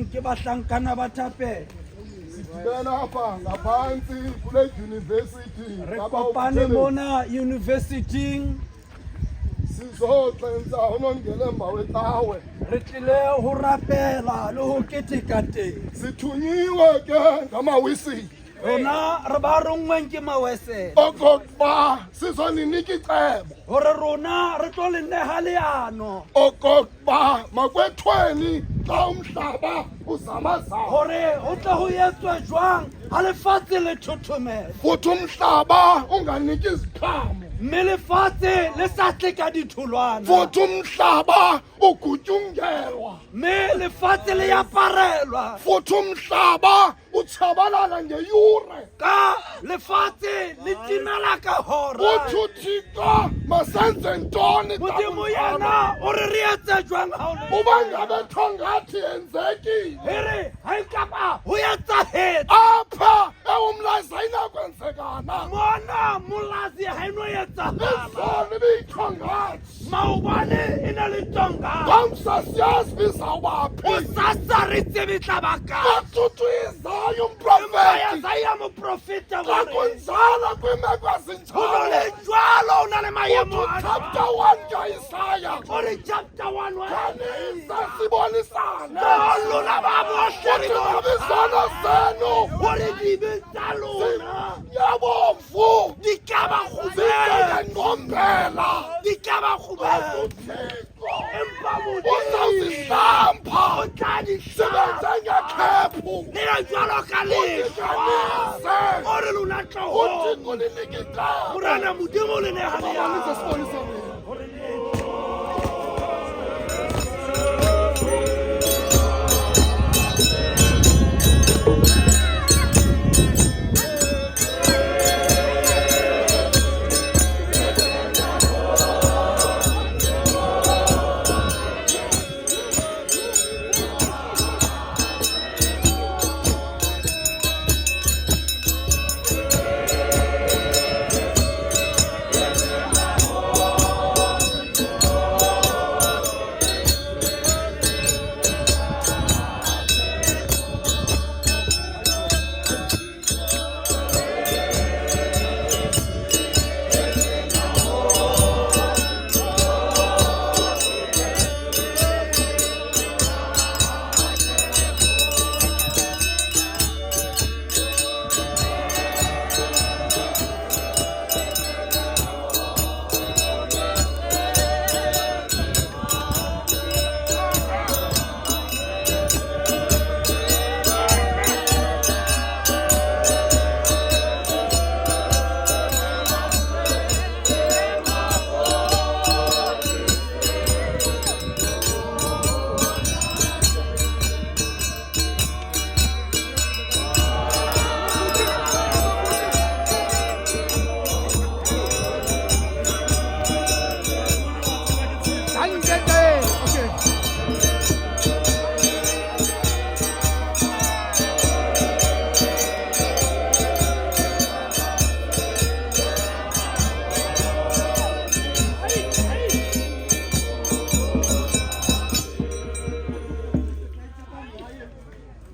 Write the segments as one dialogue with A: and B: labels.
A: reng ke bahlankana ba thapelo.
B: Sidibela apha ngaphansi kule university.
A: Re kopane mona university-ing.
B: Sizoxenza unongelemba wecawe.
A: Re tlile ho rapela le ho keteka teng.
B: Sithunyiwe ke ngamawisi.
A: Rona re ba rongweng ke mawese.
B: Okokuba sizoninika icebo.
A: Hore rona re tlo le neha leano.
B: Okokuba makwethweni xa umhlaba uzamazama.
A: Hore ho tla ho etswe jwang ha lefatshe le thothomela.
B: Futhi umhlaba unganiki iziqhamo.
A: Mme lefatshe le sa tle ka ditholwana.
B: Futhi umhlaba ugutyungelwa.
A: Mme lefatshe le aparelwa.
B: Futhi umhlaba utshabalala ngeyure.
A: Ka lefatshe le timela ka hora.
B: Uthi uThixo masenze ntoni xa
A: Modimo
B: kunjalo?
A: yena o re etse jwang ha o le.
B: Uba ngabe thongathi yenzekile.
A: Here ha ekaba ho etsahetse.
B: Apha ewumlazi ayinakwenzekana.
A: Mona molazi ha eno etsahala.
B: Izolo ibiyithongathi.
A: Maobane e na le tonga.
B: Ngomsa siyazi bizawubaphi.
A: Kusasa re tsebe tla ba kae.
B: Kathuthu izayo
A: Empa
B: umprofeti.
A: Isaiah moprofeta
B: Xa
A: ba re.
B: kunjalo kwiimeko
A: Ho
B: ezinjalo.
A: le jwalo o na le maemo
B: Uthi
A: a
B: chapter
A: jwalo.
B: 1 kaIsaya.
A: Ore chapter 1 wa
B: Kanisa sibonisane.
A: lona ba bohle re
B: Uthi ngabizono zenu.
A: ore dibe tsa lona
B: Yabomvu.
A: di ka ba
B: Zingeke
A: khubela
B: ngompela.
A: di ka ba khubela
B: uThixo
A: empa
B: uzawuzihlampa.
A: o tla di
B: Sibenze ngekhephu.
A: le jwalo ka lehlwa
B: Udikanise.
A: ore lona tlo
B: uThixo linike icebo.
A: morana modimo le ne ha le
B: Babalise
A: ya
B: sibonisa mina.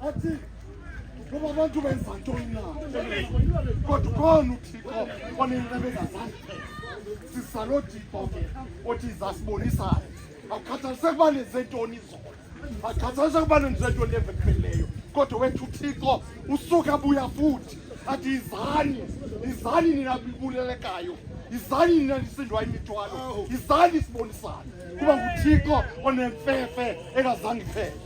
B: Athi ngoba abantu benza ntoni na? Kodwa khona uThixo onenqebeza zakhe. Sisalodiko ke othi zasibonisayo. Akukhathaliseki uba nenze ntoni zona. Akukhathaliseki uba nenze ntoni eveqeleyo. Kodwa wethu uThixo usuka abuya futhi. Athi izani nina bibulelekayo. Izani nina nisindwa imithwalo. Izani sibonisane. Kuba nguThixo onemfefe engazange iphele.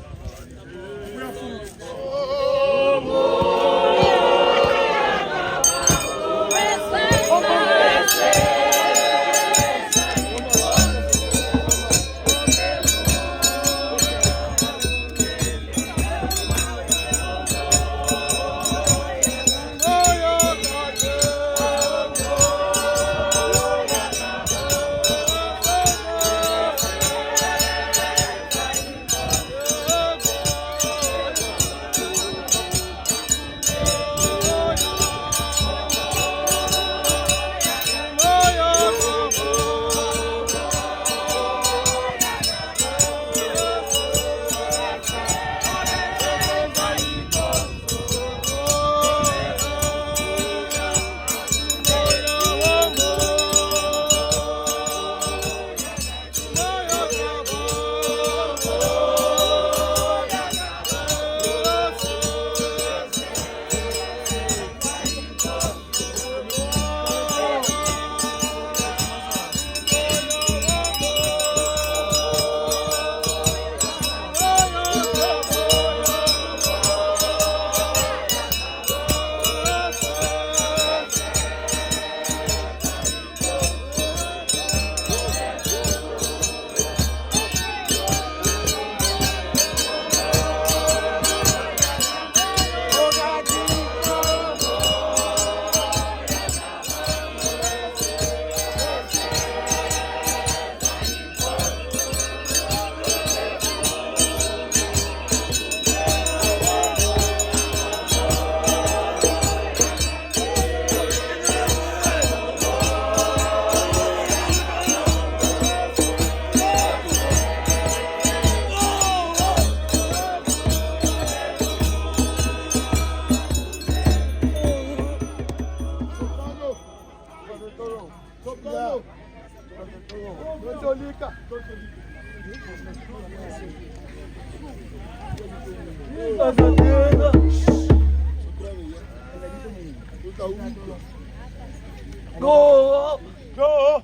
A: Go.
C: Go.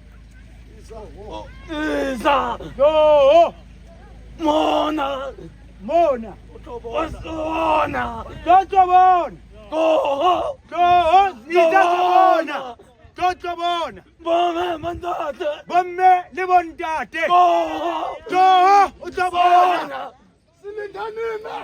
A: Isa.
C: Go.
A: Mona.
C: Mona.
A: Osona.
C: Totobona.
A: Go.
C: Go. Nitotobona. Totobona.
A: Bome mandate.
C: Bomme le bontate.
A: Go.
C: Go. Utobona.
A: Bona.
B: Silindanina.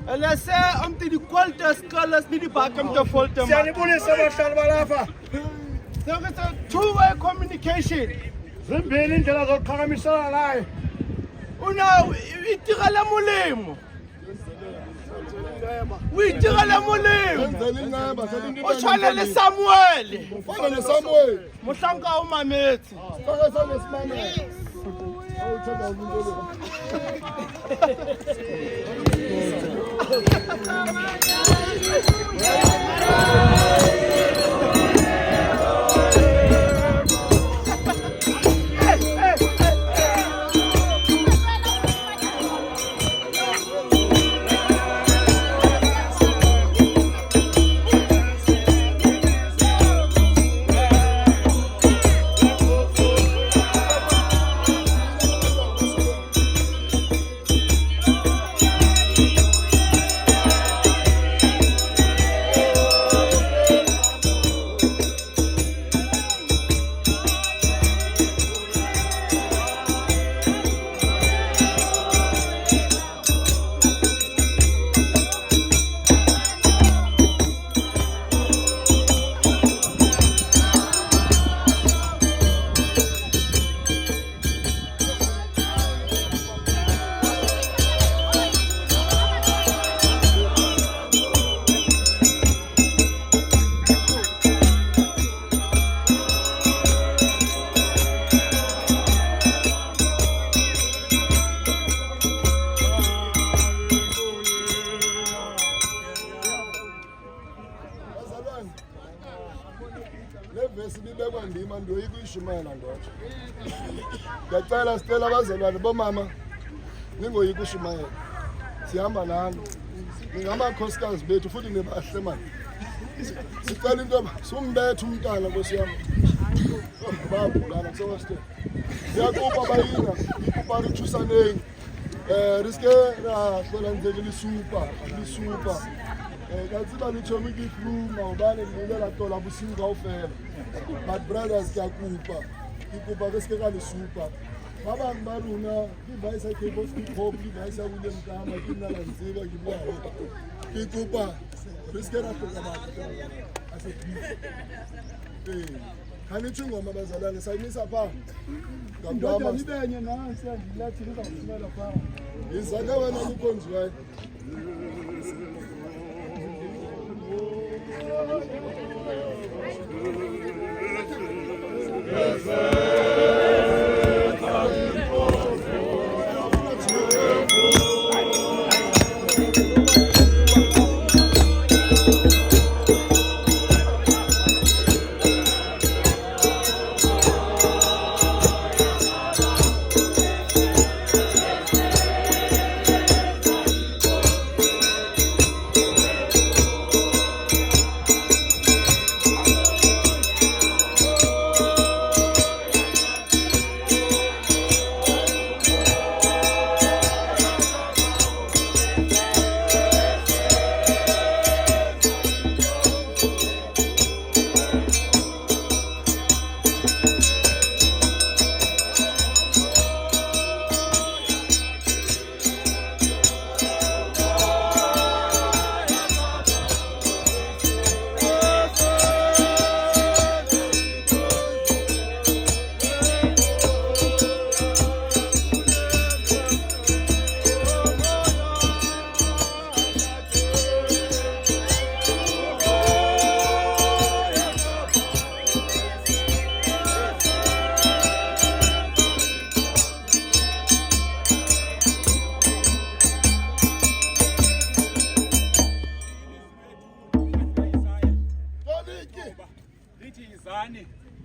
C: En hij zei om te die kwaliteitsskales niet die bakken te vol te maken. There is a two-way communication.
B: Zimbili indlela zokuqhakamisana naye.
C: Una itirela molemo. O itirela molemo.
B: Enzela inceba, enzela into
C: O tshwana le Samuel.
B: Ufana noSamuel.
C: Mohlanka o mametse.
B: Faka sana nesimamela. Awuthanda umuntu lo. Levesi libekwa ndima ndoyika uyishumayela ndotsho. Ngiyacela sicela abazalwane bomama ningoyika ushumayela. Sihamba nani. Ningamakhosikazi bethu futhi nebahle manje. Sicela into sumbethe umntana Nkosi yami. Babulala kusewasite. Siyakuba bayina ikupari thusaneng. Riske ra hlola nzeke lisupa. ka tseba le tšhomi ke flu maobane mmolela tola bosigo kao fela but brothers ke a kopa ke seke ka le supa ba bangwe ba rona ke vice cape of hip-hop ke vice William Kama ke nna la ntseba ke buae ke kopa re seke ra tloka batho ase hanitsho ingoma bazalwane sayimisa pha
C: Ndoda nibenye nansi andilathi ngizawufumela pha.
B: izaka wena umkhonzi wayo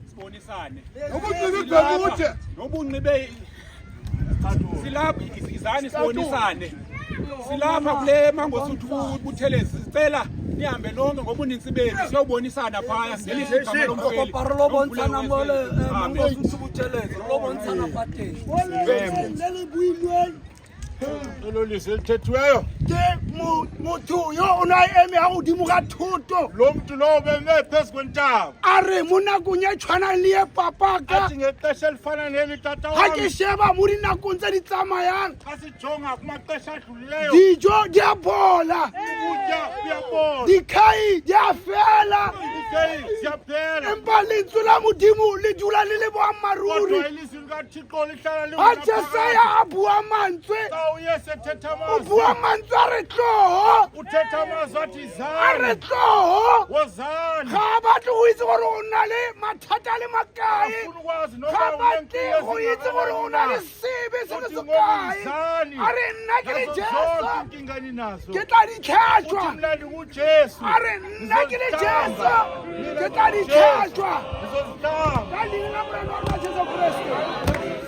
D: sibonisane
B: nobunxibe
D: silapha izani sibonisane silapha kule mangosuthu buthelezi sicela nihambe nonke ngobuninzi benu siyobonisana phaya ngelise igama lomfeli
A: Parlo bontshana mole mangosuthu buthelezi lo bontshana pateni
B: elo lise lithethweyo
C: Ke motho yo o na eme ha godimo ka thoto.
B: lo mntu lowo beme phezu kwentaba
C: A re mo nakong ya tshwanang le e papaka.
B: athi ngexesha elifana neli tata
C: Ha
B: wam
C: ke sheba mo dinakong tse di tsamayang.
B: xa sijonga kumaxesha adlulileyo
C: Dijo di a bola.
B: ukutya kuyabola
C: Dikhai di a fela.
B: ikeyi ziyaphela
C: Empa lentswe la modimo le dula le le
B: kodwa
C: boammaaruri.
B: ilizwi likathixo lihlala
C: Ha Jesaya a bua mantswe.
B: xa uyesu ethetha
C: O
B: amazwi
C: bua mantswe a re tloho.
B: uthetha amazwi athi
C: A re
B: zani
C: tloho.
B: wozani
C: Ga batle go itse gore o na le mathata a le makae.
B: afuna ukwazi
C: Ga
B: noba
C: batle go itse gore o na le sebe se le se kae. A re nna ke le
B: zonke
C: Jesu.
B: inkinga ninazo
C: Ke tla di tlhatswa.
B: uthi mna ndingujesu
C: A re nna ke le Jesu. Ke tla di tlhatswa.
B: ndizozihlamba
C: Ka leina la morena wa rona Jesu Kriste.